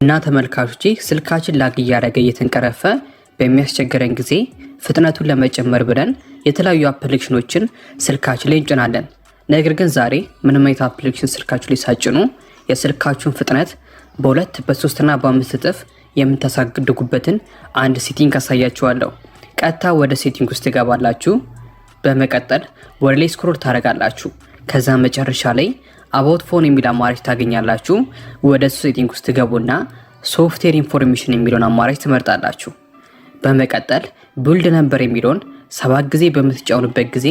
እና ተመልካቾቼ ስልካችን ላግ እያደረገ እየተንቀረፈ በሚያስቸግረን ጊዜ ፍጥነቱን ለመጨመር ብለን የተለያዩ አፕሊኬሽኖችን ስልካችን ላይ እንጭናለን። ነገር ግን ዛሬ ምንም አይነት አፕሊኬሽን ስልካችሁ ላይ ሳጭኑ የስልካችሁን ፍጥነት በ2 በ3 እና በ5 እጥፍ የምታሳድጉበትን አንድ ሴቲንግ አሳያችኋለሁ። ቀጥታ ወደ ሴቲንግ ውስጥ ትገባላችሁ። በመቀጠል ወደ ላይ ስክሮል ታደርጋላችሁ። ከዛ መጨረሻ ላይ አባውት ፎን የሚል አማራጭ ታገኛላችሁ። ወደ ሴቲንግ ውስጥ ትገቡና ሶፍትዌር ኢንፎርሜሽን የሚለውን አማራጭ ትመርጣላችሁ። በመቀጠል ቢልድ ነምበር የሚለውን 7 ጊዜ በምትጫኑበት ጊዜ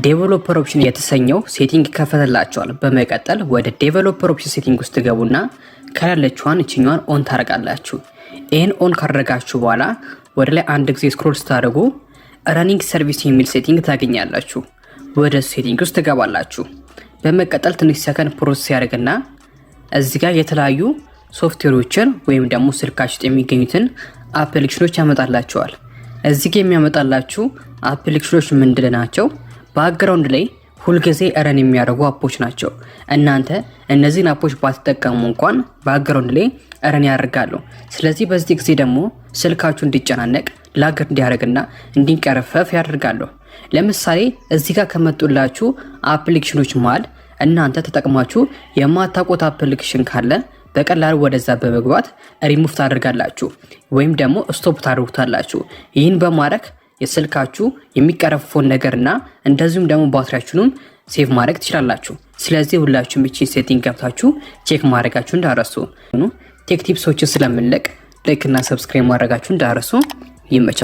ዴቨሎፐር ኦፕሽን የተሰኘው ሴቲንግ ይከፈትላችኋል። በመቀጠል ወደ ዴቨሎፐር ኦፕሽን ሴቲንግ ውስጥ ትገቡና ከላለችዋን እችኛዋን ኦን ታደርጋላችሁ። ይህን ኦን ካደረጋችሁ በኋላ ወደ ላይ አንድ ጊዜ ስክሮል ስታደርጉ ረኒንግ ሰርቪስ የሚል ሴቲንግ ታገኛላችሁ። ወደ ሴቲንግ ውስጥ ትገባላችሁ። በመቀጠል ትንሽ ሰከንድ ፕሮሰስ ያደርግና እዚህ ጋር የተለያዩ ሶፍትዌሮችን ወይም ደግሞ ስልካችሁ ውስጥ የሚገኙትን አፕሊኬሽኖች ያመጣላችኋል። እዚህ ጋር የሚያመጣላችሁ አፕሊኬሽኖች ምንድን ናቸው? ባክግራውንድ ላይ ሁልጊዜ ረን የሚያደርጉ አፖች ናቸው። እናንተ እነዚህን አፖች ባትጠቀሙ እንኳን ባክግራውንድ ላይ ረን ያደርጋሉ። ስለዚህ በዚህ ጊዜ ደግሞ ስልካችሁ እንዲጨናነቅ ላግ እንዲያደርግና እንዲንቀረፈፍ ያደርጋሉ። ለምሳሌ እዚህ ጋር ከመጡላችሁ አፕሊኬሽኖች መሃል እናንተ ተጠቅማችሁ የማታውቁት አፕሊኬሽን ካለ በቀላሉ ወደዛ በመግባት ሪሙቭ ታደርጋላችሁ ወይም ደግሞ ስቶፕ ታደርጉታላችሁ። ይህን በማድረግ የስልካችሁ የሚቀረፈውን ነገርና እንደዚሁም ደግሞ ባትሪያችሁንም ሴቭ ማድረግ ትችላላችሁ። ስለዚህ ሁላችሁም እቺን ሴቲንግ ገብታችሁ ቼክ ማድረጋችሁ እንዳረሱ። ቴክ ቲፕሶችን ስለምንለቅ ላይክ እና ሰብስክራይብ ማድረጋችሁ እንዳረሱ። ይመቻችሁ።